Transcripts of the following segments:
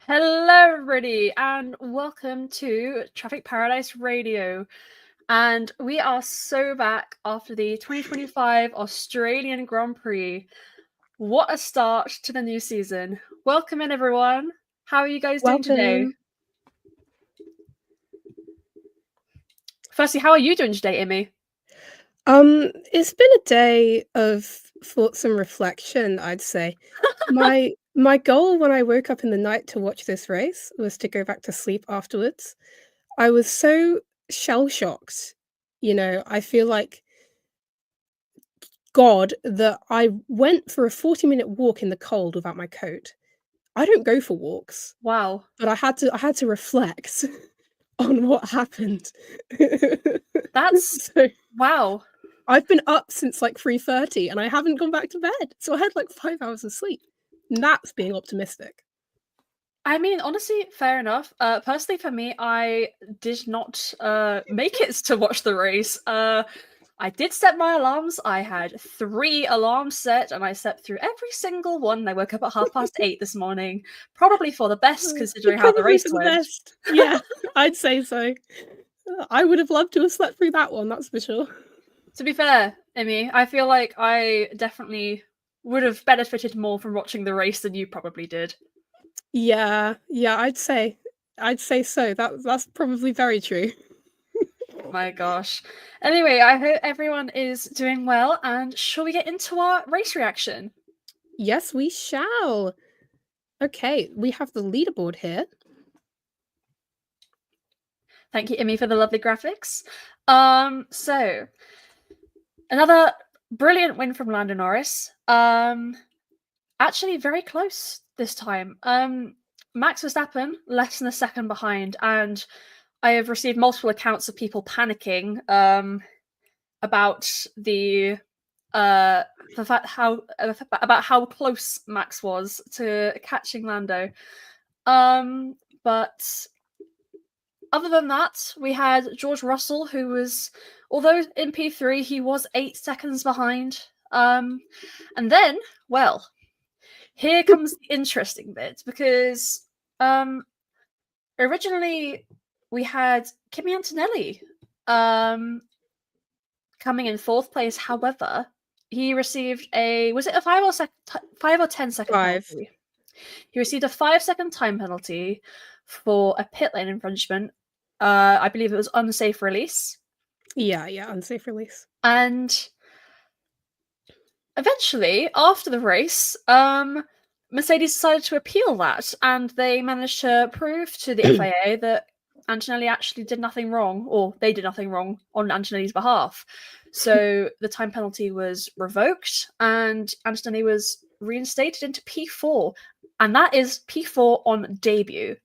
Hello, everybody, and welcome to Traffic Paradise Radio. And we are so back after the 2025 Australian Grand Prix. What a start to the new season. Welcome in, everyone. How are you guys doing today? Welcome. Firstly, how are you doing today, Immy? It's been a day of thoughts and reflection, I'd say. My goal when I woke up in the night to watch this race was to go back to sleep afterwards. I was so shell-shocked, I feel like God that I went for a 40-minute walk in the cold without my coat. I don't go for walks, Wow. but I had to reflect on what happened. That's So wow. I've been up since like 3:30 and I haven't gone back to bed. So I had like 5 hours of sleep. And that's being optimistic. I mean, honestly, fair enough. Personally, for me, I did not make it to watch the race. I did set my alarms. I had 3 alarms set, and I slept through every single one. I woke up at 8:30 this morning, probably for the best, considering how the Probably race for the went. best. Yeah, I'd say so. I would have loved to have slept through that one, that's for sure. To be fair, Emmy, I feel like I definitely would have benefited more from watching the race than you probably did. Yeah, I'd say so. That's probably very true. My gosh. Anyway, I hope everyone is doing well, and shall we get into our race reaction? Yes, we shall. Okay, we have the leaderboard here. Thank you, Immy, for the lovely graphics. So another brilliant win from Lando Norris. Actually very close this time. Max Verstappen less than a second behind, and I have received multiple accounts of people panicking about the fact about how close Max was to catching Lando. But other than that, we had George Russell, who was, although in P3, he was 8 seconds behind. And then, well, here comes the interesting bit, because originally we had Kimi Antonelli coming in 4th place. However, he received was it a 5 or 10-second 5. penalty? He received a 5-second time penalty for a pit lane infringement. I believe it was unsafe release. Yeah, unsafe release. And eventually, after the race, Mercedes decided to appeal that, and they managed to prove to the FIA that Antonelli actually did nothing wrong, or they did nothing wrong on Antonelli's behalf. So the time penalty was revoked, and Antonelli was reinstated into P4, and that is P4 on debut.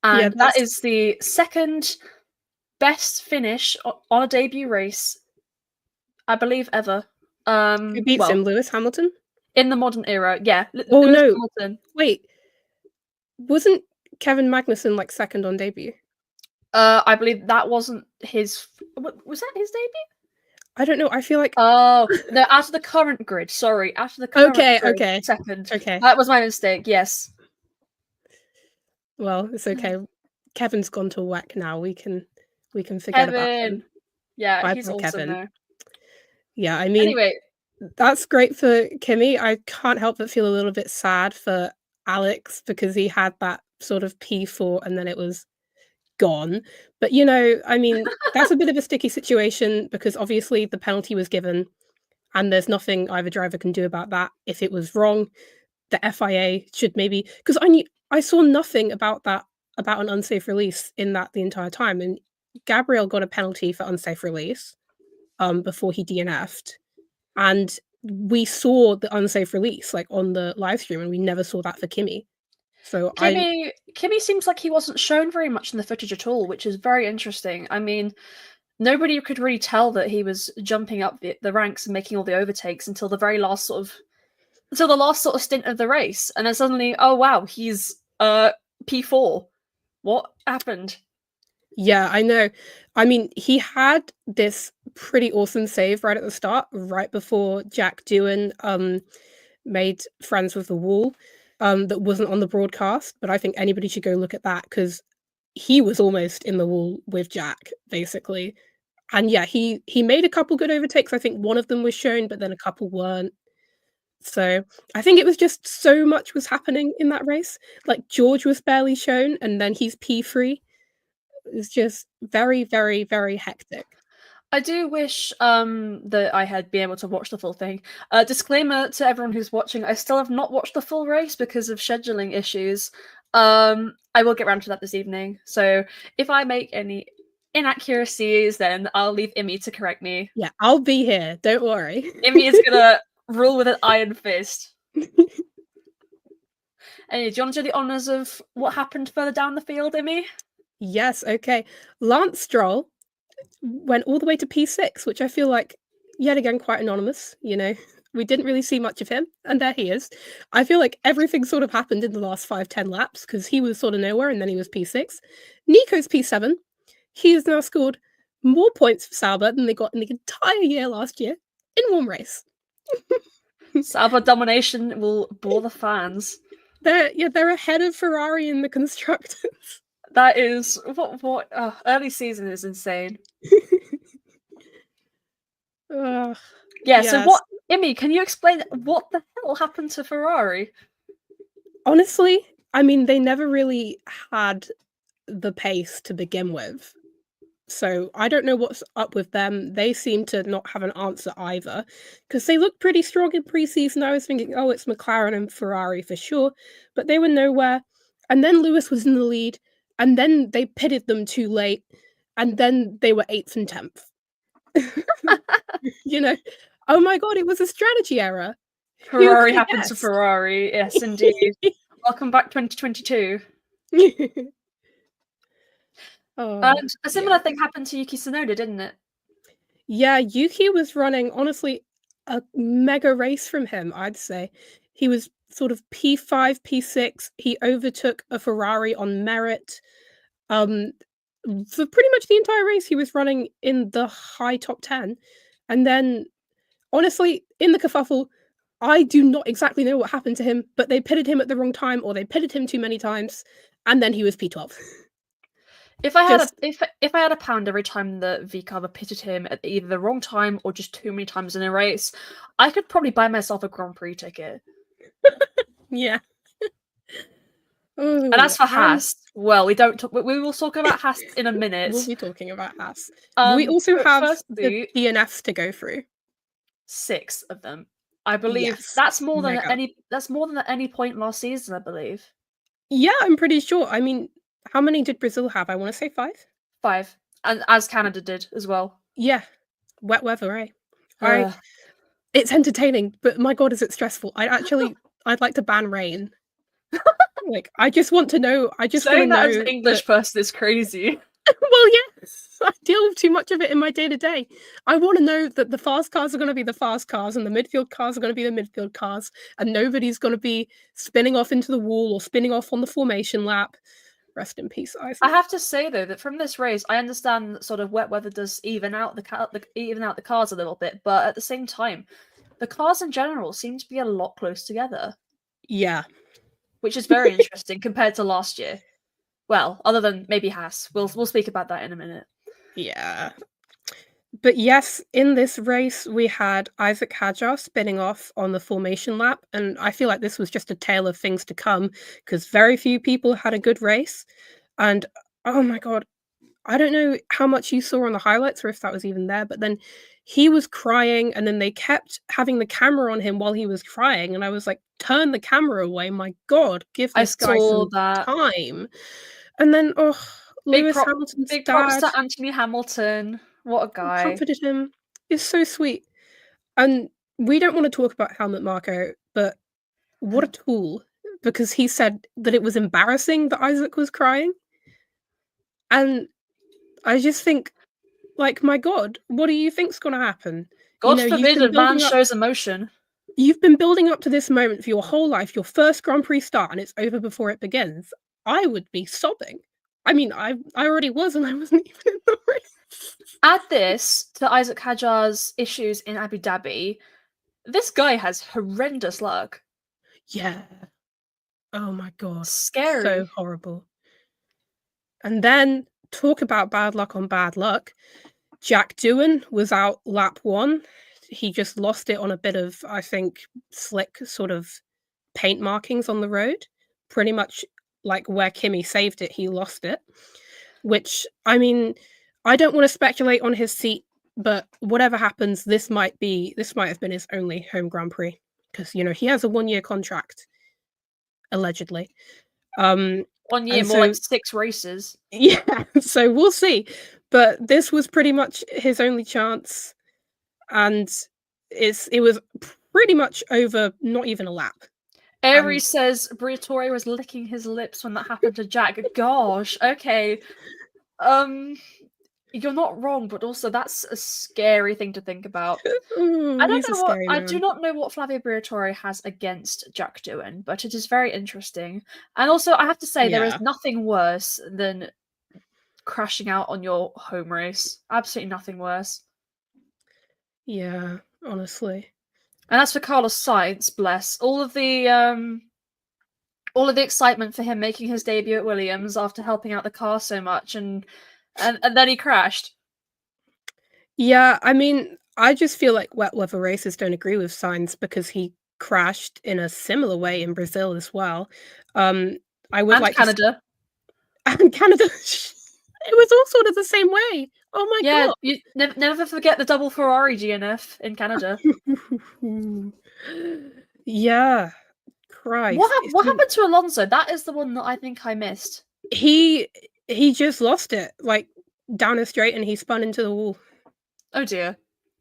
And that is the second best finish on a debut race, I believe, ever. Who beats him? Lewis Hamilton? In the modern era, yeah. Oh Lewis no! Hamilton. Wait, wasn't Kevin Magnussen like second on debut? I believe that wasn't his. Was that his debut? I don't know. I feel like Oh no, out of the current grid. Sorry, out of the current grid, okay. second. Okay. That was my mistake. Yes. Well, it's okay. Kevin's gone to WEC now. We can forget about him. Yeah, Bye he's bye, awesome Kevin. now. Yeah, I mean, Anyway, that's great for Kimmy. I can't help but feel a little bit sad for Alex because he had that sort of P4 and then it was gone. But I mean, that's a bit of a sticky situation because obviously the penalty was given and there's nothing either driver can do about that. If it was wrong, the FIA should maybe, because I saw nothing about an unsafe release in that the entire time, and Gabriel got a penalty for unsafe release before he DNF'd, and we saw the unsafe release like on the live stream, and we never saw that for Kimmy. So Kimmy seems like he wasn't shown very much in the footage at all, which is very interesting. I mean, nobody could really tell that he was jumping up the ranks and making all the overtakes until the last sort of stint of the race, and then suddenly, oh wow, he's P4. What happened? Yeah, I know. I mean, he had this pretty awesome save right at the start, right before Jack Doohan made friends with the wall. that wasn't on the broadcast, but I think anybody should go look at that because he was almost in the wall with Jack, basically. And yeah, he made a couple good overtakes. I think one of them was shown, but then a couple weren't. So, I think it was just so much was happening in that race. Like, George was barely shown, and then he's P3. It's just very, very, very hectic. I do wish that I had been able to watch the full thing. Disclaimer to everyone who's watching: I still have not watched the full race because of scheduling issues. I will get around to that this evening. So if I make any inaccuracies, then I'll leave Immy to correct me. Yeah, I'll be here, don't worry. Immy is gonna rule with an iron fist. Anyway, do you want to do the honours of what happened further down the field, Immy? Yes, okay. Lance Stroll went all the way to P6, which I feel like, yet again, quite anonymous, you know? We didn't really see much of him, and there he is. I feel like everything sort of happened in the last 5-10 laps, because he was sort of nowhere, and then he was P6. Nico's P7. He has now scored more points for Sauber than they got in the entire year last year in one race. Sauber domination will bore the fans. They're ahead of Ferrari in the constructors. That is what early season is insane. Ugh, Yeah, yes. so what Immy, can you explain what the hell happened to Ferrari? Honestly, I mean, they never really had the pace to begin with. So I don't know what's up with them. They seem to not have an answer either. Because they looked pretty strong in preseason. I was thinking, oh, it's McLaren and Ferrari for sure. But they were nowhere. And then Lewis was in the lead. And then they pitted them too late. And then they were 8th and 10th. You know? Oh my god, it was a strategy error. Ferrari happened to Ferrari, yes indeed. Welcome back 2022. And a similar thing happened to Yuki Tsunoda, didn't it? Yeah, Yuki was running, honestly, a mega race from him, I'd say. He was sort of P5, P6. He overtook a Ferrari on merit. For pretty much the entire race, he was running in the high top 10. And then, honestly, in the kerfuffle, I do not exactly know what happened to him, but they pitted him at the wrong time, or they pitted him too many times, and then he was P12. If I had a pound every time the V-Carver pitted him at either the wrong time or just too many times in a race, I could probably buy myself a Grand Prix ticket. Yeah. And as for Haas, well, we will talk about Haas in a minute. We'll be talking about Haas. We also have the DNFs to go through. 6 of them. I believe that's more than at any point last season, I believe. Yeah, I'm pretty sure. I mean, how many did Brazil have? I want to say 5? 5. And as Canada did as well. Yeah. Wet weather, eh? It's entertaining, but my god, is it stressful. I'd like to ban rain. Like, I just want to know. I just want to know. As an English person is crazy. Well, yes, I deal with too much of it in my day-to-day. I want to know that the fast cars are going to be the fast cars, and the midfield cars are going to be the midfield cars, and nobody's going to be spinning off into the wall or spinning off on the formation lap. Rest in peace, Isaac. I have to say though that from this race, I understand that sort of wet weather does even out the cars a little bit, but at the same time, the cars in general seem to be a lot close together. Yeah, which is very interesting compared to last year. Well, other than maybe Haas, we'll speak about that in a minute. Yeah. But yes, in this race, we had Isaac Hadjar spinning off on the formation lap, and I feel like this was just a tale of things to come, because very few people had a good race, and oh my god, I don't know how much you saw on the highlights, or if that was even there, but then he was crying, and then they kept having the camera on him while he was crying, and I was like, turn the camera away, my god, give this guy some time. And then, Lewis Hamilton's big dad, props to Anthony Hamilton. What a guy. Comforted him. It's so sweet. And we don't want to talk about Helmut Marko, but what a tool. Because he said that it was embarrassing that Isaac was crying. And I just think, like, my god, what do you think's going to happen? God forbid a man shows emotion. You've been building up to this moment for your whole life, your first Grand Prix start, and it's over before it begins. I would be sobbing. I mean, I already was, and I wasn't even in the race. Add this to Isaac Hadjar's issues in Abu Dhabi. This guy has horrendous luck. Yeah. Oh my god. So Scary. horrible. And then, talk about bad luck on bad luck. Jack Doohan was out lap 1. He just lost it on a bit of, I think, slick sort of paint markings on the road. Pretty much like where Kimmy saved it, he lost it. Which, I mean, I don't wanna speculate on his seat, but whatever happens, this might have been his only home Grand Prix because he has a one-year contract, allegedly. Um, 1 year, and more like so 6 races. yeah, so we'll see. But this was pretty much his only chance, and it was pretty much over not even a lap. And Aries says Briatore was licking his lips when that happened to Jack. Gosh, okay. Um, you're not wrong, but also that's a scary thing to think about. I don't he's a know what scary I do man. not know what Flavio Briatore has against Jack Doohan, but it is very interesting. And also, I have to say, there is Yeah. nothing worse than crashing out on your home race. Absolutely nothing worse. Yeah, honestly. And as for Carlos Sainz, bless all of the excitement for him making his debut at Williams after helping out the car so much, and then he crashed. Yeah, I mean, I just feel like wet weather races don't agree with Sainz because he crashed in a similar way in Brazil as well. I would And like to Canada. and Canada, it was all sort of the same way. Oh my Yeah, god. you never forget the double Ferrari DNF in Canada. Yeah, Christ. It's What been happened to Alonso? That is the one that I think I missed. he he just lost it, like, down a straight, and he spun into the wall. Oh dear.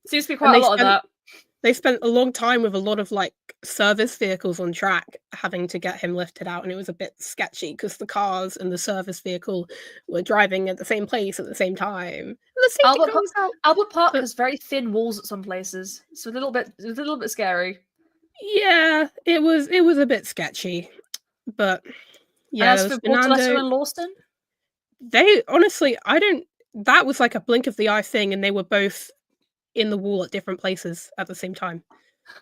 Seems to be And quite a lot of that. they spent a long time with a lot of, like, service vehicles on track having to get him lifted out, and it was a bit sketchy because the cars and the service vehicle were driving at the same place at the same time. And the safety Albert car Pa- was out. Albert Park But has very thin walls at some places. It's a little bit scary. yeah, it was a bit sketchy. But And yeah, as there for was Bortoleto Fernando. and Lawson, They honestly, I don't that was like a blink of the eye thing, and they were both in the wall at different places at the same time.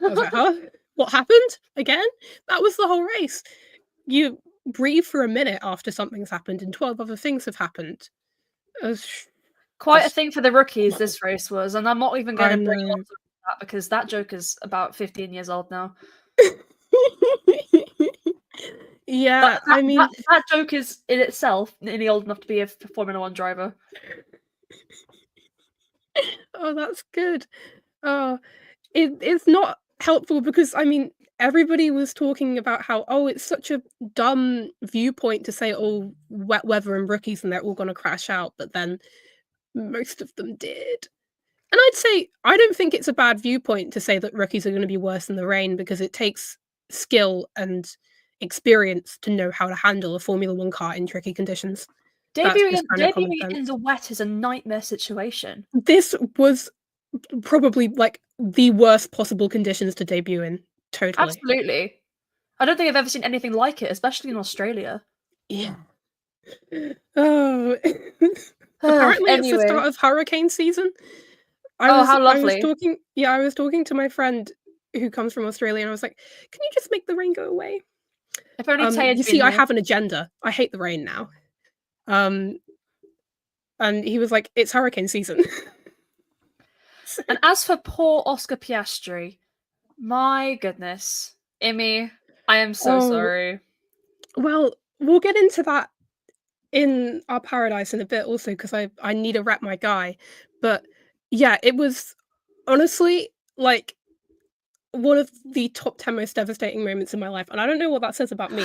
I was like, "Huh? What happened? Again?" That was the whole race. You breathe for a minute after something's happened, and 12 other things have happened. It was quite a just thing for the rookies this race was, and I'm not even going I to bring know. Alonso into that because that joke is about 15 years old now. Yeah, I mean, That joke is in itself nearly old enough to be a Formula One driver. oh, that's good. Oh, it's not helpful because, I mean, everybody was talking about how, "Oh, it's such a dumb viewpoint to say, oh, wet weather and rookies, and they're all gonna crash out," but then most of them did. And I'd say I don't think it's a bad viewpoint to say that rookies are gonna be worse in the rain because it takes skill and experience to know how to handle a Formula 1 car in tricky conditions. That's just kind of common Debuting in sense. the wet is a nightmare situation. This was probably, like, the worst possible conditions to debut in, totally. Absolutely. I don't think I've ever seen anything like it, especially in Australia. Yeah. Oh. Ugh, Apparently, it's the anyway. start of hurricane season. Oh, how I was lovely. talking yeah, I was talking to my friend who comes from Australia, and I was like, "Can you just make the rain go away?" If only Tay had You been see, I here. have an agenda. I hate the rain now. Um, and he was like, "It's hurricane season." So And as for poor Oscar Piastri, my goodness. Immy, I am so oh, sorry. well, we'll get into that in our paradise in a bit also because I need to wrap my guy. But, yeah, it was honestly, like, one of the top 10 most devastating moments in my life, and I don't know what that says about me.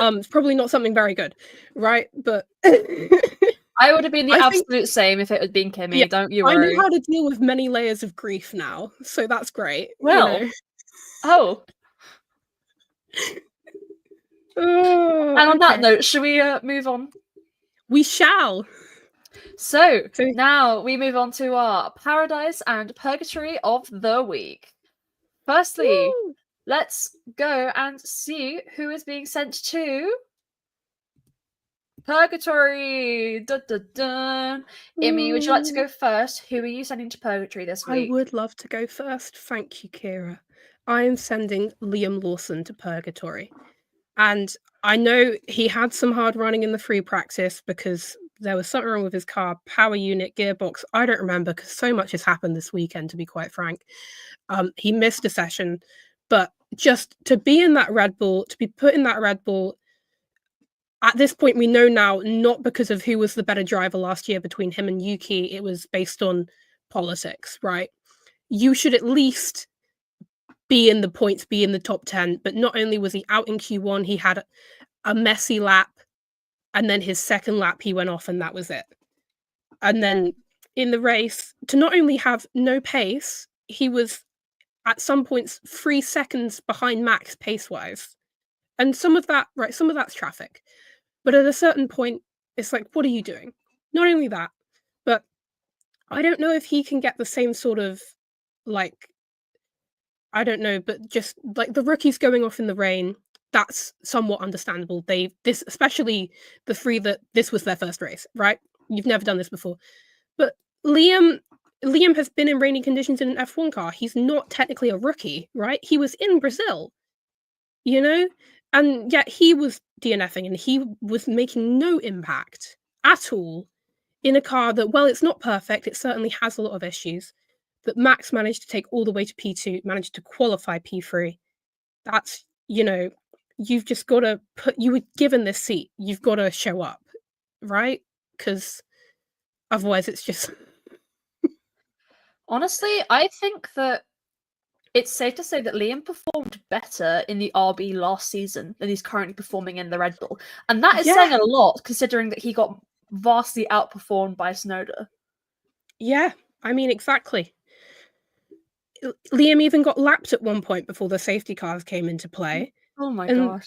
It's probably not something very good, right? But I would have been the I think absolute same if it had been yeah, Kimmy, don't you I know worry. how to deal with many layers of grief now, so that's great, you know? Well, oh, Oh, and on that okay. note, should we move on? We shall. So So now we move on to our paradise and purgatory of the week. Firstly, woo! let's go and see who is being sent to purgatory. Dun, dun, dun. Immy, would you like to Ooh, go first? Who are you sending to purgatory this I week? would love to go first, thank you, Kira. I am sending Liam Lawson to purgatory. And I know he had some hard running in the free practice because there was something wrong with his car, power unit, gearbox. I don't remember because so much has happened this weekend, to be quite frank. He missed a session, but just to be in that Red Bull, to be put in that Red Bull, at this point we know now, not because of who was the better driver last year between him and Yuki, it was based on politics, right? You should at least be in the points, be in the top 10. But not only was he out in Q1, he had a messy lap, and then his second lap he went off and that was it. And then in the race, to not only have no pace, he was at some points 3 seconds behind Max pace-wise. And some of that's traffic. But at a certain point, it's like, what are you doing? Not only that, but I don't know if he can get the same sort of, like, I don't know, but just like the rookies going off in the rain, that's somewhat understandable. This, especially the three that this was their first race, right? You've never done this before. But Liam has been in rainy conditions in an F1 car. He's not technically a rookie, right? He was in Brazil, you know? And yet he was DNFing and he was making no impact at all in a car that, well, it's not perfect. It certainly has a lot of issues. But Max managed to take all the way to P2, managed to qualify P3. That's, you've just got to you were given this seat. You've got to show up, right? Because otherwise it's just... Honestly, I think that it's safe to say that Liam performed better in the RB last season than he's currently performing in the Red Bull. And that is saying a lot, considering that he got vastly outperformed by Tsunoda. Yeah, I mean, exactly. Liam even got lapped at one point before the safety cars came into play. Oh my gosh.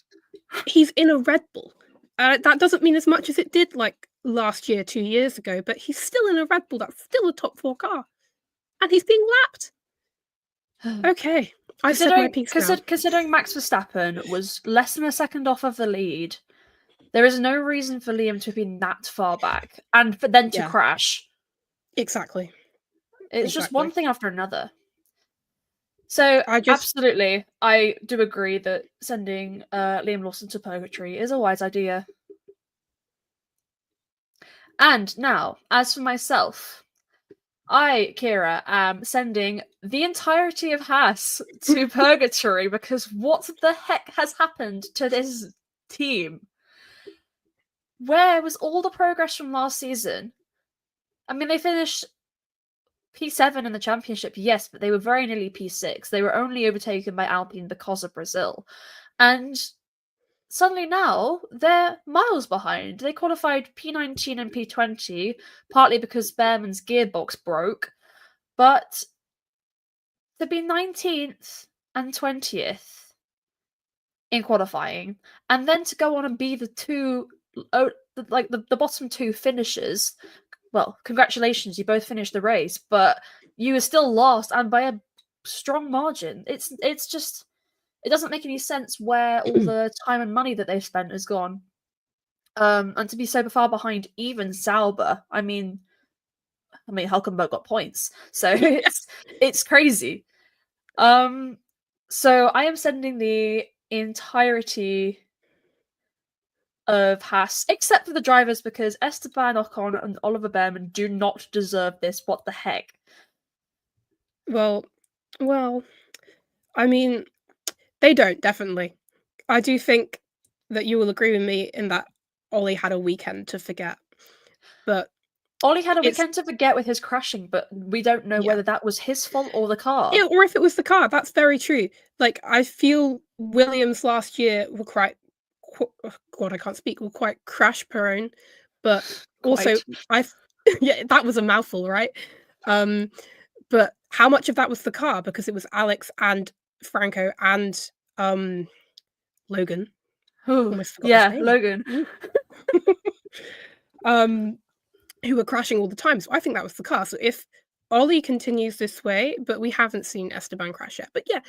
He's in a Red Bull. That doesn't mean as much as it did like last year, 2 years ago, but he's still in a Red Bull. That's still a top 4 car. And he's being lapped. Okay, I've said my piece now. Considering Max Verstappen was less than a second off of the lead, there is no reason for Liam to have been that far back and for then to crash. Exactly. It's just one thing after another. So, absolutely, I do agree that sending Liam Lawson to purgatory is a wise idea. And now, as for myself, I, Kira, am sending the entirety of Haas to purgatory because what the heck has happened to this team? Where was all the progress from last season? I mean, they finished P7 in the championship, yes, but they were very nearly P6. They were only overtaken by Alpine because of Brazil. And suddenly now, they're miles behind. They qualified P19 and P20, partly because Behrman's gearbox broke, but to be 19th and 20th in qualifying, and then to go on and be the bottom 2 finishers. Well, congratulations, you both finished the race, but you were still lost, and by a strong margin. It's just, it doesn't make any sense where all the time and money that they've spent has gone. And to be so far behind even Sauber, I mean Hulkenberg got points, so it's crazy. So I am sending the entirety of Haas, except for the drivers, because Esteban Ocon and Oliver Behrman do not deserve this. What the heck? Well, I mean, they don't, definitely. I do think that you will agree with me in that Ollie had a weekend to forget. But Ollie had a weekend to forget with his crashing, but we don't know whether that was his fault or the car. Yeah, or if it was the car. That's very true. Like, I feel Williams last year were quite... God, I can't speak. Were quite crash prone, but also yeah, that was a mouthful, right? But how much of that was the car? Because it was Alex and Franco and Logan. Almost forgot his name. Logan. Who were crashing all the time. So I think that was the car. So if Ollie continues this way, but we haven't seen Esteban crash yet. But yeah,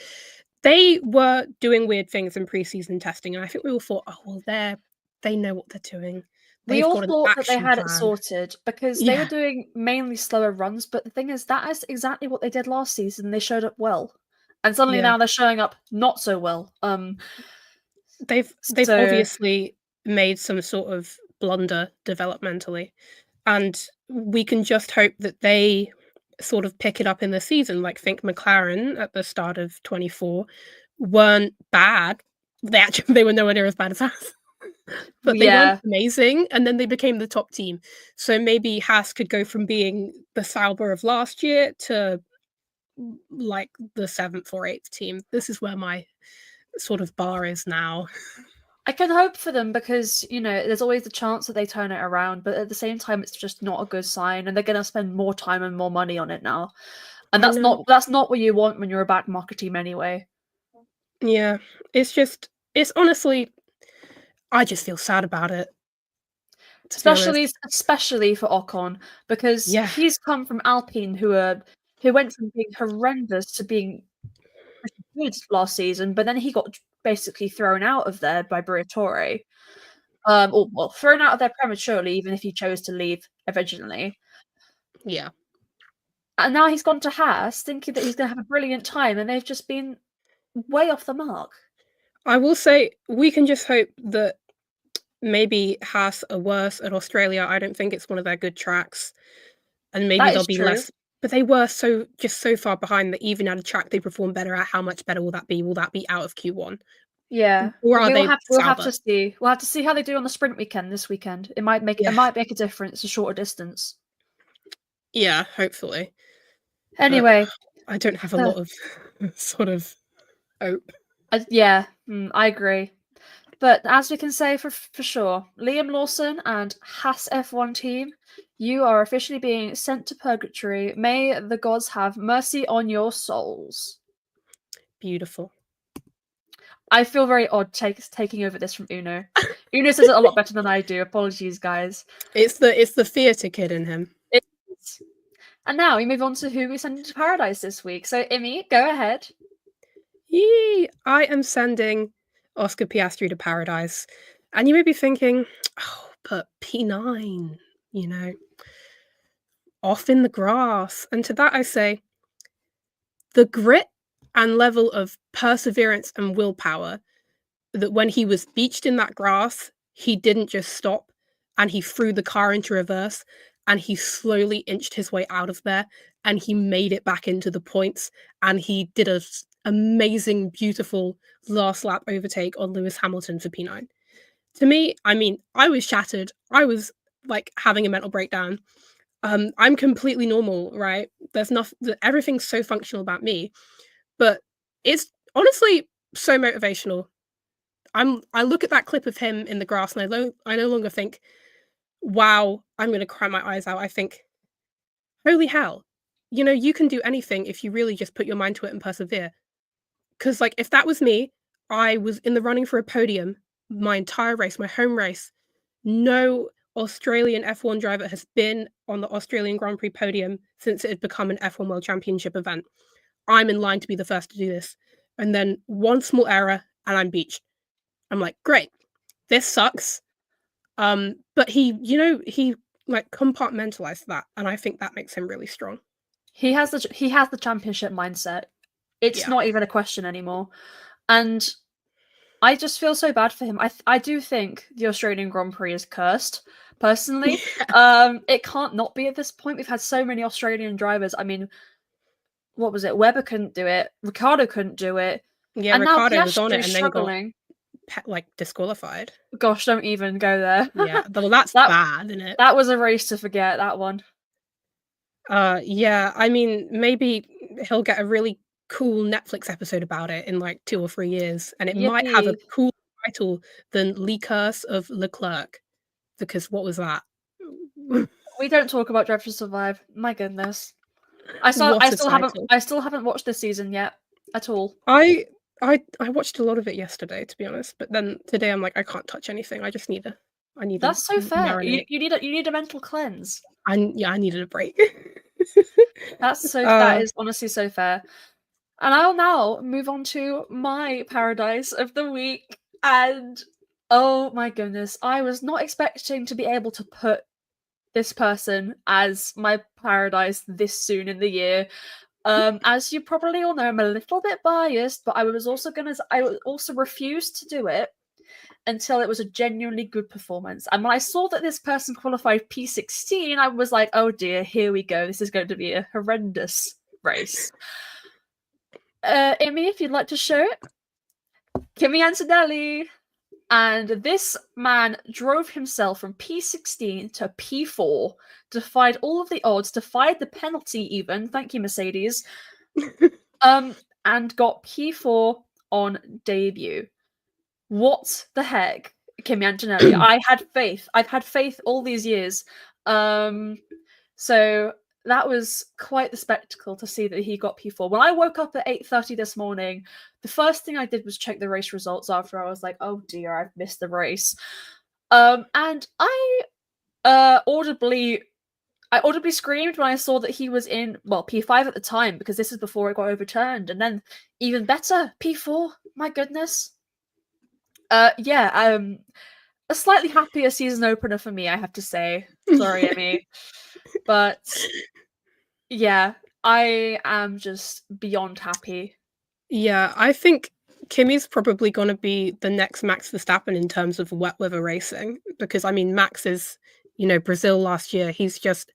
they were doing weird things in preseason testing, and I think we all thought, oh well, they know what they're doing. We all thought that they had it sorted because they were doing mainly slower runs, but the thing is, that is exactly what they did last season. They showed up well, and suddenly now they're showing up not so well. They've So obviously made some sort of blunder developmentally, and we can just hope that they sort of pick it up in the season. Like, think McLaren at the start of 24 weren't bad. They actually they were nowhere near as bad as us, but they weren't yeah, amazing, and then they became the top team. So maybe Haas could go from being the Sauber of last year to like the 7th or 8th team. This is where my sort of bar is now. I can hope for them because, there's always the chance that they turn it around, but at the same time, it's just not a good sign, and they're going to spend more time and more money on it now. And I that's know. not what you want when you're a back market team anyway. Yeah. It's honestly I just feel sad about it, to be Especially honest. especially for Ocon, because Yeah. he's come from Alpine who went from being horrendous to being pretty good last season, but then he got basically thrown out of there by Briatore. Or well, thrown out of there prematurely, even if he chose to leave originally. Yeah. And now he's gone to Haas, thinking that he's gonna have a brilliant time, and they've just been way off the mark. I will say we can just hope that maybe Haas are worse at Australia. I don't think it's one of their good tracks, and maybe That they'll is be true. less, but they were so far behind that even at a track they perform better at, how much better will that be? Will that be out of Q1? Yeah. Or are We will they have we'll have Sauber? to see. We'll have to see how they do on the sprint weekend this weekend. It Yeah. might make a difference, a shorter distance. Yeah, hopefully. But Anyway, I don't have a uh, lot of sort of hope. yeah, I agree. But as we can say for sure, Liam Lawson and Haas F1 team, you are officially being sent to purgatory. May the gods have mercy on your souls. Beautiful. I feel very odd taking over this from Uno. Uno says it a lot better than I do. Apologies, guys. It's the theatre kid in him. It is. And now we move on to who we send into paradise this week. So, Immy, go ahead. Yee! I am sending Oscar Piastri to paradise. And you may be thinking, oh, but P9, you know, off in the grass. And to that I say, the grit and level of perseverance and willpower that when he was beached in that grass, he didn't just stop and he threw the car into reverse and he slowly inched his way out of there and he made it back into the points and he did a amazing, beautiful last lap overtake on Lewis Hamilton for P9. To me, I mean, I was shattered. I was like having a mental breakdown. I'm completely normal, right? There's nothing. Everything's so functional about me, but it's honestly so motivational. I look at that clip of him in the grass and I no longer think, "Wow, I'm gonna cry my eyes out." I think, "Holy hell, you can do anything if you really just put your mind to it and persevere." Because like, if that was me, I was in the running for a podium my entire race, my home race. No Australian F1 driver has been on the Australian Grand Prix podium since it had become an F1 World Championship event. I'm in line to be the first to do this. And then one small error and I'm beached. I'm like, "Great. This sucks." But he like compartmentalized that, and I think that makes him really strong. He has the championship mindset. It's Yeah. not even a question anymore. And I just feel so bad for him. I do think the Australian Grand Prix is cursed, personally. It can't not be at this point. We've had so many Australian drivers. I mean, what was it? Weber couldn't do it. Ricardo couldn't do it. Yeah, And now Ricardo was on it Piastri's and then got struggling. like disqualified. Gosh, don't even go there. Yeah, well, that's That bad, isn't it? that was a race to forget, that one. Yeah, I mean, maybe he'll get a really cool Netflix episode about it in like 2 or 3 years, and it might have a Yippee. cooler title than Le Curse of Leclerc, because what was that? We don't talk about Drive to Survive. My goodness. What a title. I still haven't watched this season yet at all. I I watched a lot of it yesterday, to be honest, but then today I'm like, "I can't touch anything, I need to That's so fair. marinate." You need a mental cleanse. Yeah, I needed a break. That Uh, is honestly so fair. And I'll now move on to my paradise of the week. And oh my goodness, I was not expecting to be able to put this person as my paradise this soon in the year. As you probably all know, I'm a little bit biased, but I also refused to do it until it was a genuinely good performance. And when I saw that this person qualified P16, I was like, oh dear, here we go. This is going to be a horrendous race. Immy, if you'd like to show it. Kimmy Antonelli. And this man drove himself from P16 to P4, defied all of the odds, defied the penalty even, thank you, Mercedes, and got P4 on debut. What the heck, Kimmy Antonelli? I had faith. I've had faith all these years. So that was quite the spectacle to see that he got P4. When I woke up at 8:30 this morning, the first thing I did was check the race results after. I was like, oh dear, I've missed the race. And I audibly screamed when I saw that he was in, well, P5 at the time, because this is before it got overturned. And then even better, P4. My goodness. A slightly happier season opener for me, I have to say. Sorry, Emmy. But yeah, I am just beyond happy. Yeah, I think Kimmy's probably going to be the next Max Verstappen in terms of wet weather racing, because I mean, Max is, Brazil last year, he's just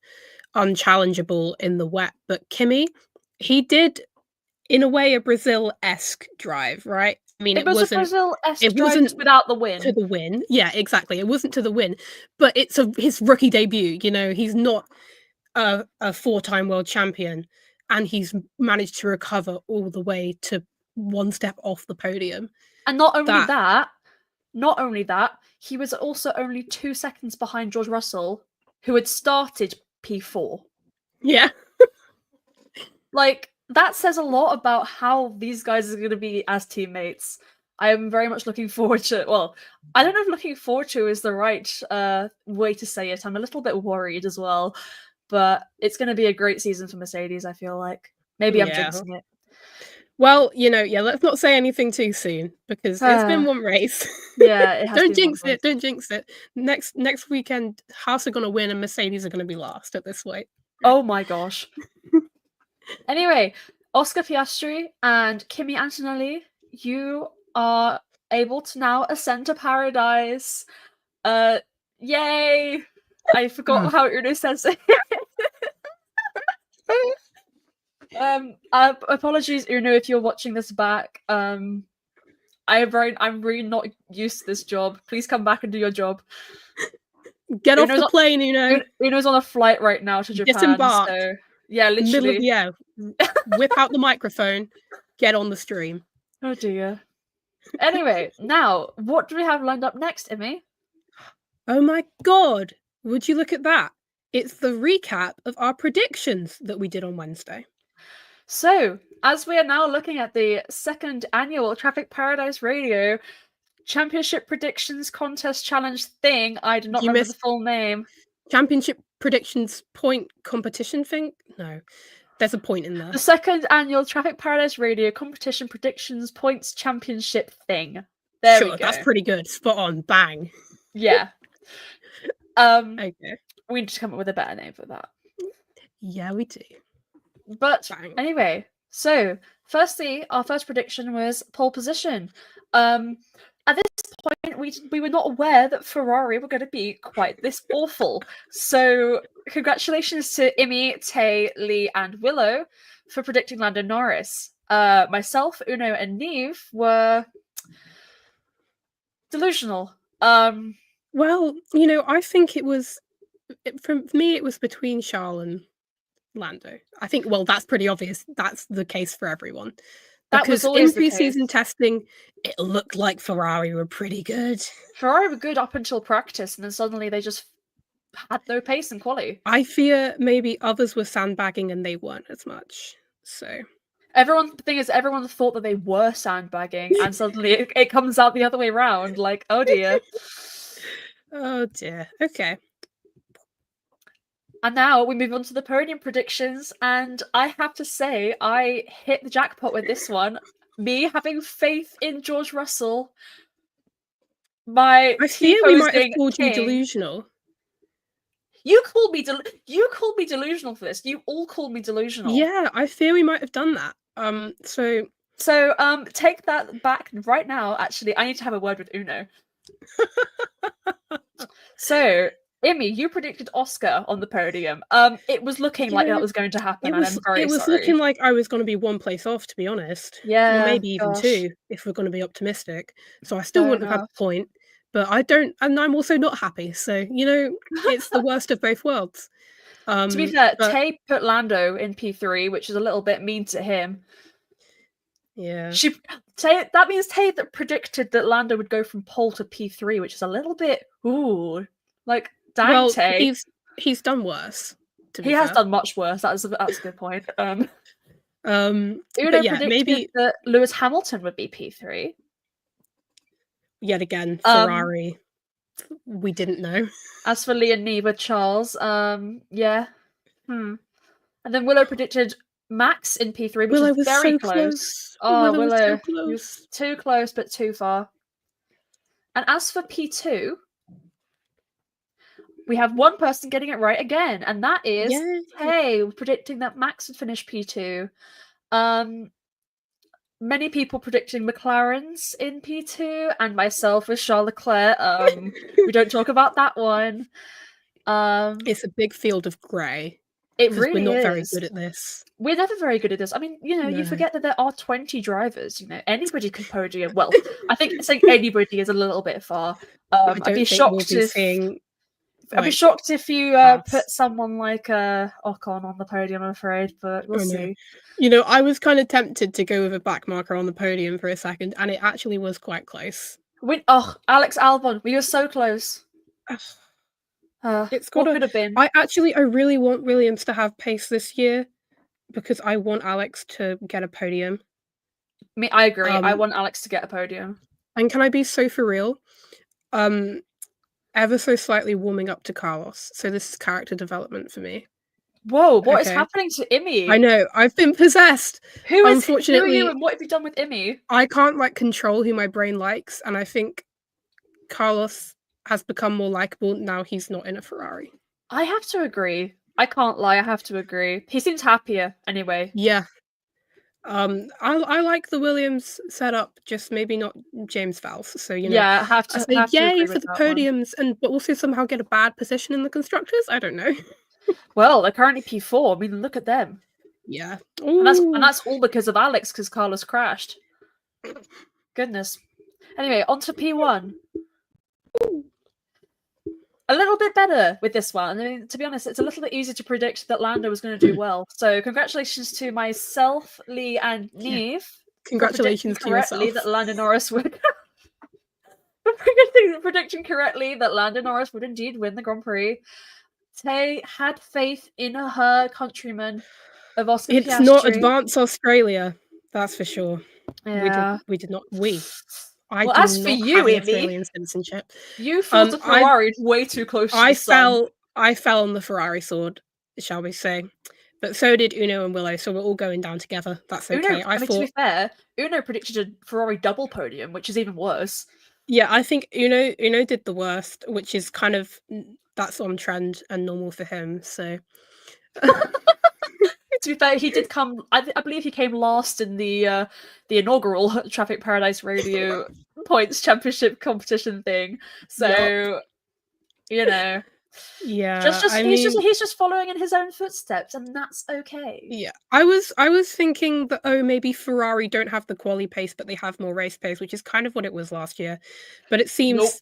unchallengeable in the wet. But Kimmy, he did, in a way, a Brazil-esque drive, right? I mean, it was a Brazil-esque drive just without the win. To the win. Yeah, exactly. It wasn't to the win, but it's his rookie debut. He's not a 4-time world champion, and he's managed to recover all the way to one step off the podium. And not only that, he was also only 2 seconds behind George Russell, who had started P4. Yeah. Like, that says a lot about how these guys are going to be as teammates. I am very much looking forward to, well, I don't know if looking forward to is the right way to say it. I'm a little bit worried as well. But it's going to be a great season for Mercedes, I feel like. Maybe I'm jinxing it. Well, let's not say anything too soon, because it's been one race. Yeah, it has Don't jinx it. Don't jinx it. Next weekend, Haas are going to win and Mercedes are going to be last at this rate. Oh my gosh. Anyway, Oscar Piastri and Kimi Antonelli, you are able to now ascend to paradise. Yay! I forgot how Uno says it. Apologies, Uno, if you're watching this back. I'm really not used to this job. Please come back and do your job. Get off the plane, Uno. Uno's on a flight right now to Japan. Disembark. So yeah, literally. Whip out the microphone. Get on the stream. Oh dear. Anyway, now what do we have lined up next, Immy? Oh my god! Would you look at that? It's the recap of our predictions that we did on Wednesday. So, as we are now looking at the 2nd annual Traffic Paradise Radio Championship Predictions Contest Challenge thing, I do not remember the full name. Championship Predictions Point Competition thing? No, there's a point in there. The 2nd annual Traffic Paradise Radio Competition Predictions Points Championship thing. There we go. That's pretty good. Spot on. Bang. Yeah. Okay. We need to come up with a better name for that. Yeah, we do. But anyway, so firstly, our first prediction was pole position. At this point, we were not aware that Ferrari were going to be quite this awful. So congratulations to Immy, Tay, Lee, and Willow for predicting Lando Norris. Myself, Uno, and Neve were delusional. Well, I think for me, it was between Charles and Lando. I think, well, that's pretty obvious. That's the case for everyone. Because in pre-season testing, it looked like Ferrari were pretty good. Ferrari were good up until practice, and then suddenly they just had no pace in quali. I fear maybe others were sandbagging and they weren't as much. So everyone thought that they were sandbagging, and suddenly it comes out the other way around. Like, oh dear. Oh dear. Okay. And now we move on to the podium predictions, and I have to say, I hit the jackpot with this one. Me having faith in George Russell. I fear we might have called you delusional. You called me delusional for this. You all called me delusional. Yeah, I fear we might have done that. So So, take that back right now. Actually, I need to have a word with Uno. So, Immy, you predicted Oscar on the podium. It was looking like that was going to happen, and I'm very it was sorry. looking like I was gonna be 1 place off, to be honest. Or Yeah, maybe even gosh, 2, if we're gonna be optimistic. So I still fair wouldn't have had enough. the point, but I don't and I'm also not happy, so, it's the worst of both worlds. To be fair, But Tay put Lando in P3, which is a little bit mean to him. yeah. She Tay that means Tay that predicted that Lando would go from pole to P3, which is a little bit like dang Well, Tay. he's done worse, to He be has fair. done much worse. That's a good point. But Uno yeah, predicted maybe that Lewis Hamilton would be P3. yet again, Um, Ferrari, we didn't know. as for Leah Neva Charles, yeah. Hmm. And then Willow predicted Max in P3, which is Willow was very so close. close. Oh, Willow was so Willow, you was close. too close but too far. And as for P2, we have one person getting it right again, and that is Yay. Tay predicting that Max would finish P2. Many people predicting McLarens in P2, and myself with Charles Leclerc. We don't talk about that one. It's a big field of grey It because we're really not very is. good at this. We're never very good at this. I mean, you No. forget that there are 20 drivers. Anybody can podium. Well, I think saying anybody is a little bit far. I I'd be don't think we'll shocked be if seeing, I'd be like, shocked if you put paths. someone like Ocon on the podium. I'm afraid, but we'll Oh, no. see. I was kinda tempted to go with a back marker on the podium for a second, and it actually was quite close. Alex Albon, we were so close. It's What gotta could have been? I really want Williams to have pace this year because I want Alex to get a podium. I agree. I Um, want Alex to get a podium. and can I be so for real? Um, ever so slightly warming up to Carlos, so this is character development for me. Whoa, what is Okay. happening to I Immy? know, I've been possessed. Who are you Unfortunately, and what have you done with Immy? I can't, control who my brain likes, and I think Carlos has become more likable now he's not in a Ferrari. I have to agree. I can't lie, I have to agree. He seems happier anyway. Yeah. I like the Williams setup, just maybe not James Valls. So, Yeah, I say have to yay agree for with the that one. podiums but also somehow get a bad position in the constructors? I don't know. Well, they're currently P4. I mean, look at them. Yeah. And Ooh. that's all because of Alex, because Carlos crashed. Goodness. Anyway, on to P1. A little bit better with this one. I mean, to be honest, it's a little bit easier to predict that Lando was going to do well. So congratulations to myself, Lee, and Yeah. Neve for predicting Congratulations to correctly yourself. that Lando Norris would predicting correctly that Lando Norris would indeed win the Grand Prix. Tay had faith in her countryman of Oscar It's not Piastri. Advanced Australia, that's for sure. Yeah. We did not I Well, do as for not you, have an Immy, Australian citizenship. you fought a I Ferrari way too close to I the sun. fell on the Ferrari sword, shall we say. But so did Uno and Willow, so we're all going down together. That's okay. I I mean, to be thought fair, Uno predicted a Ferrari double podium, which is even worse. yeah, I think Uno did the worst, which is kind of that's on trend and normal for him, so To be fair, he did come. I believe he came last in the inaugural Traffic Paradise Radio Points Championship competition thing. yup. So you know, Yeah, I he's mean just following in his own footsteps, and that's okay. yeah. I was thinking that, oh, maybe Ferrari don't have the quali pace, but they have more race pace, which is kind of what it was last year. But it Nope. seems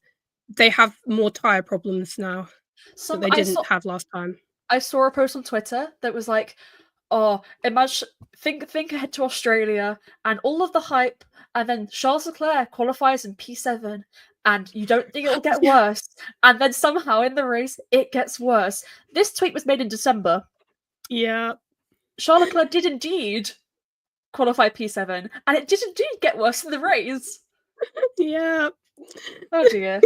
they have more tyre problems now that Some they didn't have last time. I saw a post on Twitter that was like, "Oh, imagine think ahead to Australia and all of the hype, and then Charles Leclerc qualifies in P7, and you don't think it'll get Yeah. worse, and then somehow in the race it gets worse." This tweet was made in December. Yeah. Charles Leclerc did indeed qualify P7, and it did indeed get worse in the race. Yeah. Oh dear.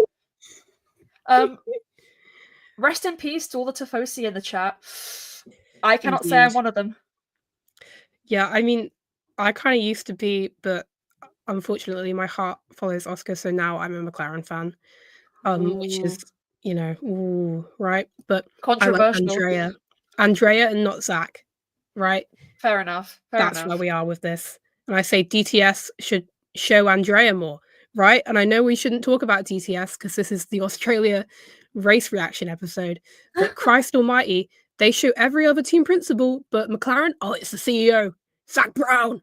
Rest in peace to all the Tifosi in the chat. I cannot say I'm Indeed. one of them. Yeah, I mean, I kinda used to be, but unfortunately my heart follows Oscar, so now I'm a McLaren fan, which is, Ooh. ooh, right? But I like Controversial. Andrea. Andrea and not Zach, right? Fair enough. Fair That's where enough. we are with this. And I say DTS should show Andrea more, right? And I know we shouldn't talk about DTS because this is the Australia race reaction episode, but Christ almighty, they show every other team principal, but McLaren, oh, it's the CEO, Zach Brown,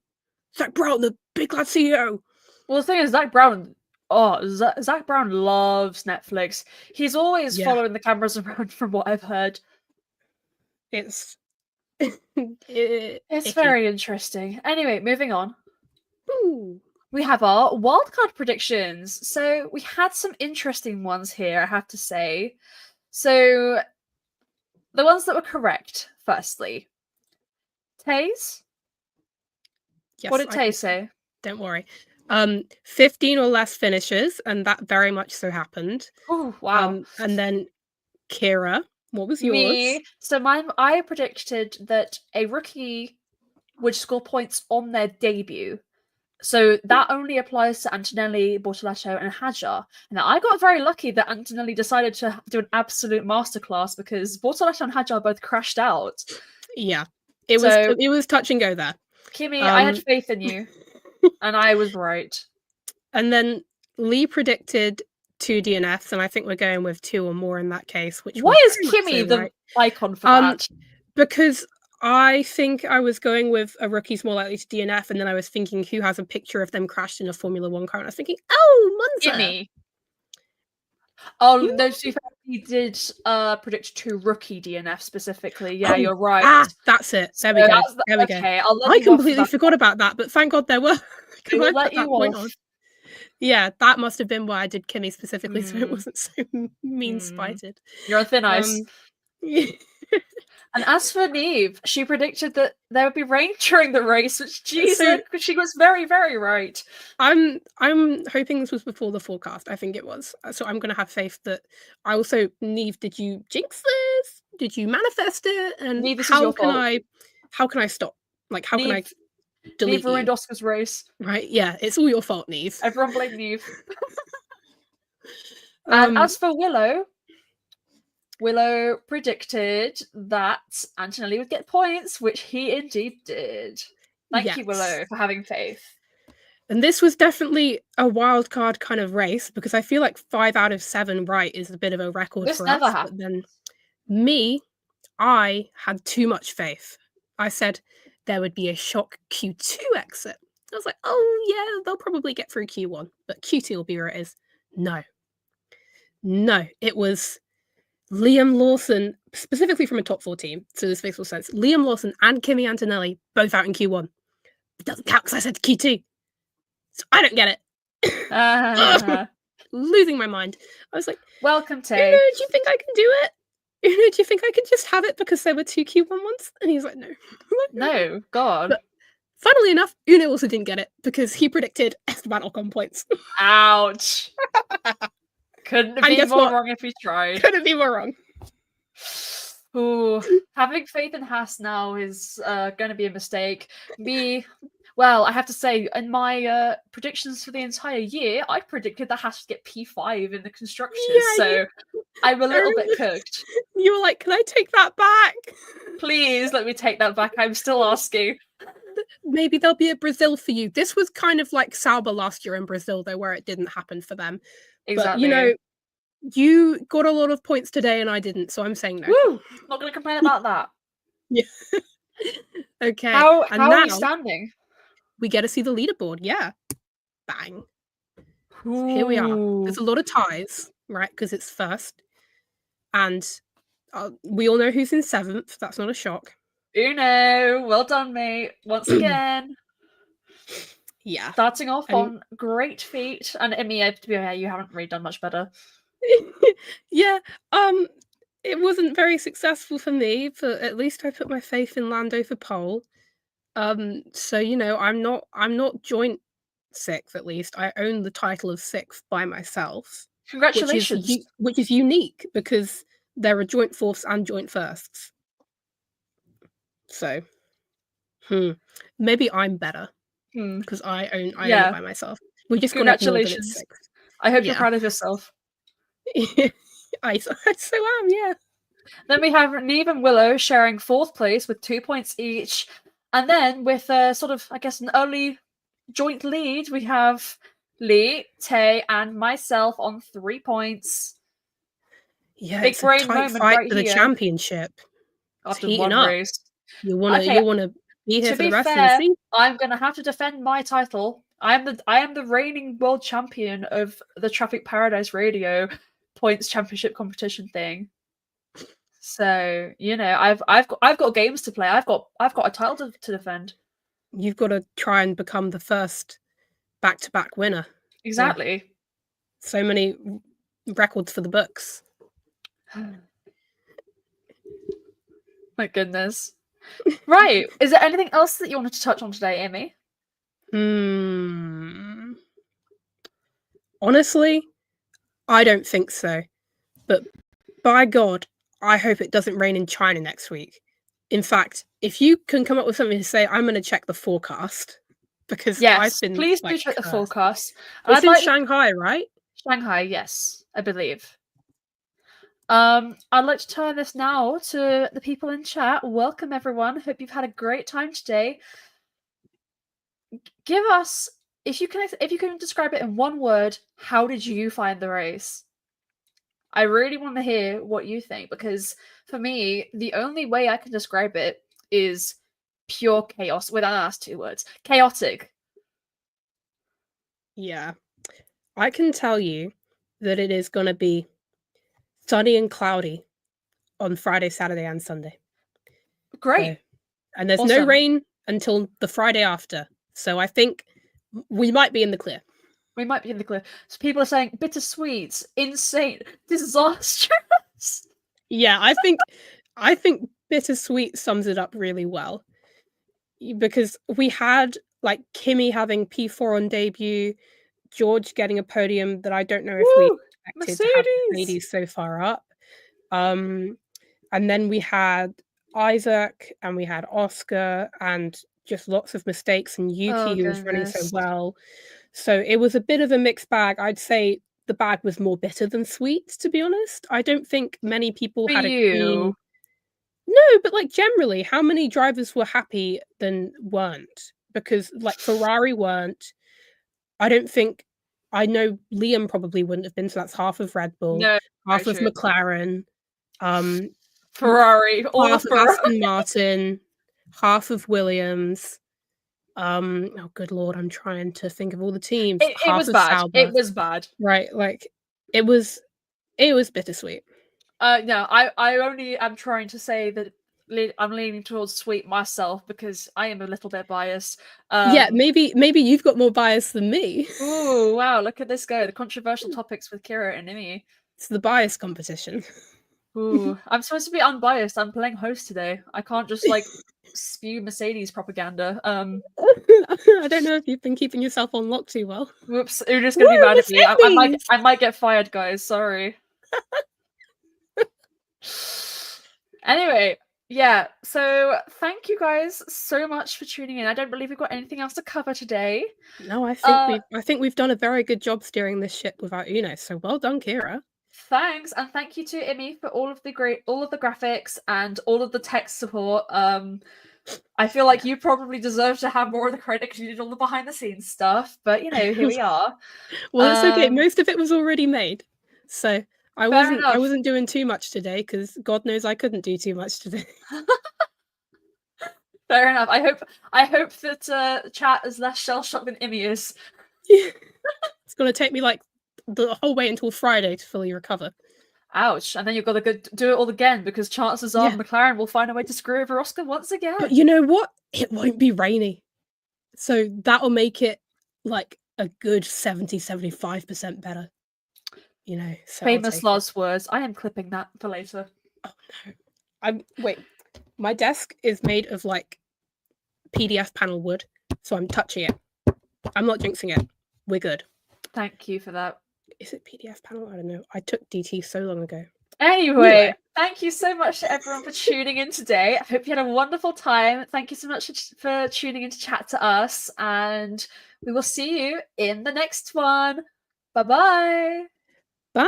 the big lad CEO. Well, the thing is, Zach Brown. Oh, Zach Brown loves Netflix. He's always following the cameras around, from what I've heard. It's it's very interesting. Anyway, moving on. Ooh. We have our wildcard predictions. So we had some interesting ones here, I have to say. So the ones that were correct, firstly. Taze? Yes, what did Taze say? Don't worry. 15 or less finishes, and that very much so happened. Oh, wow. And then Kira, what was yours? Me. So mine, I predicted that a rookie would score points on their debut. So that only applies to Antonelli, Bortoletto, and Hadjar. Now, I got very lucky that Antonelli decided to do an absolute masterclass because Bortoletto and Hadjar both crashed out. Yeah, it was touch and go there. Kimmy, I had faith in you, and I was right. And then Lee predicted 2 DNFs, and I think we're going with 2 or more in that case. Why is Kimmy the icon for that? Because I think I was going with a rookie's more likely to DNF, and then I was thinking who has a picture of them crashed in a Formula 1 car, and I was thinking, oh, Munzer! Kimmy. Oh, no, he did predict 2 rookie DNFs specifically. Yeah, you're right. Ah, that's it. There we go. There we go. I completely forgot about that, but thank God there were. I will let you off. Yeah, that must have been why I did Kimmy specifically, so it wasn't so mean-spited. You're on thin ice. And as for Neve, she predicted that there would be rain during the race, which she was very, very right. I'm hoping this was before the forecast. I think it was. So I'm going to have faith that. I also, Neve, did you jinx this? Did you manifest it? And Neve, how can I stop? Like, how can I delete Neve ruined Oscar's race. Right? Yeah, it's all your fault, Neve. Everyone blame Neve. And as for Willow predicted that Antonelli would get points, which he indeed did. Thank you, Willow, for having faith. And this was definitely a wild card kind of race, because I feel like 5 out of 7 right is a bit of a record for us. This never happened. But then I had too much faith. I said there would be a shock Q2 exit. I was like, oh yeah, they'll probably get through Q1, but Q2 will be where it is. No, it was Liam Lawson, specifically from a top 4 team, so this makes more sense. Liam Lawson and Kimmy Antonelli both out in Q1. It doesn't count because I said Q2. So I don't get it. Losing my mind. I was like, welcome, Tay. Uno, do you think I can do it? Uno, do you think I can just have it because there were 2 Q1 ones? And he's like, no. No, God. But funnily enough, Uno also didn't get it because he predicted Esteban Ocon points. Ouch. Couldn't be more wrong if he tried. Couldn't be more wrong. Ooh, having faith in Haas now is going to be a mistake. Well, I have to say, in my predictions for the entire year, I predicted that Haas would get P5 in the constructors, so I'm a little bit cooked. You were like, can I take that back? Please, let me take that back. I'm still asking. Maybe there'll be a Brazil for you. This was kind of like Sauber last year in Brazil, though, where it didn't happen for them. Exactly. But, you got a lot of points today and I didn't, so I'm saying no. Woo! Not going to complain about that. Yeah. Okay. How are we standing? We get to see the leaderboard. Yeah. Bang. So here we are. There's a lot of ties, right? Because it's first. And we all know who's in 7th. That's not a shock. Uno. Well done, mate. Once again. Yeah. Starting off on great feet. And Immy, you haven't really done much better. Yeah. It wasn't very successful for me, but at least I put my faith in Lando for pole. So I'm not joint 6th. At least I own the title of 6th by myself. Congratulations! Which is unique because there are joint 4ths and joint 1sts. So, maybe I'm better because I own it by myself. We just congratulations. Got I hope you're proud of yourself. I so am, yeah. Then we have Neve and Willow sharing 4th place with 2 points each. And then with sort of, I guess, an early joint lead. We have Lee, Tay, and myself on 3 points. Yeah, Big it's a brain tight moment fight right for the here. championship. It's After heating one up. race. You Okay, wanna be here to for the be rest of the fair, season. I'm gonna have to defend my title. I am the reigning world champion of the Traffic Paradise Radio points championship competition thing. So I've got games to play. I've got a title to defend. You've got to try and become the first back-to-back winner. Exactly. So many records for the books. My goodness. Right. Is there anything else that you wanted to touch on today, Amy? Honestly, I don't think so. But by God, I hope it doesn't rain in China next week. In fact, if you can come up with something to say, I'm going to check the forecast because I've Yes, been please do like check the cursed. forecast. It's in Shanghai, right? Shanghai, yes, I believe. I'd like to turn this now to the people in chat. Welcome everyone. Hope you've had a great time today. Give us, if you can describe it in one word, how did you find the race? I really want to hear what you think, because for me, the only way I can describe it is pure chaos without last 2 words. Chaotic. Yeah. I can tell you that it is going to be sunny and cloudy on Friday, Saturday, and Sunday. Great. So, and there's no Awesome. rain until the Friday after. So I think we might be in the clear. We might be in the clear. So people are saying bittersweet, insane, disastrous. Yeah, I think bittersweet sums it up really well. Because we had like Kimmy having P4 on debut, George getting a podium that I don't know if we Woo! expected to have Mercedes! Mercedes so far up. And then we had Isaac and we had Oscar and just lots of mistakes and Yuki who was running so goodness. well. So it was a bit of a mixed bag. I'd say the bag was more bitter than sweet, to be honest. I don't think many people For had a you. clean. No, but like generally, how many drivers were happy than weren't? Because like Ferrari weren't. I don't think. I know Liam probably wouldn't have been, so that's half of Red Bull, No, half very of true. McLaren, Ferrari, all half of of Ferrari. Aston Martin, half of Williams. Oh good lord, I'm trying to think of all the teams. It Half was of bad. Sauber. It was bad. Right, like it was bittersweet. No, I only am trying to say that I'm leaning towards sweet myself because I am a little bit biased. Yeah, maybe you've got more bias than me. Ooh, wow, look at this go. The controversial topics with Kira and Immy. It's the bias competition. Ooh, I'm supposed to be unbiased. I'm playing host today. I can't just like spew Mercedes propaganda. I don't know if you've been keeping yourself on lock too well. Whoops, you're just gonna be mad at me. I might get fired, guys. Sorry. Anyway, yeah. So thank you guys so much for tuning in. I don't believe we've got anything else to cover today. No, I think we've done a very good job steering this ship without Uno. So well done, Kira. Thanks, and thank you to Immy for all of the graphics and all of the tech support. I feel like you probably deserve to have more of the credit because you did all the behind the scenes stuff, but here we are. Well, it's okay. Most of it was already made, so I enough. wasn't doing too much today because God knows I couldn't do too much today. Fair enough. I hope that chat is less shell shocked than Immy is. It's gonna take me like the whole way until Friday to fully recover. Ouch! And then you've got to go do it all again because chances are McLaren will find a way to screw over Oscar once again. But you know what? It won't be rainy, so that'll make it like a good 70-75% better. So famous last words. I am clipping that for later. Oh no! Wait. My desk is made of like PDF panel wood, so I'm touching it. I'm not jinxing it. We're good. Thank you for that. Is it PDF panel? I don't know. I took DT so long ago. Anyway, thank you so much to everyone for tuning in today. I hope you had a wonderful time. Thank you so much for tuning in to chat to us, and we will see you in the next one. Bye-bye. Bye.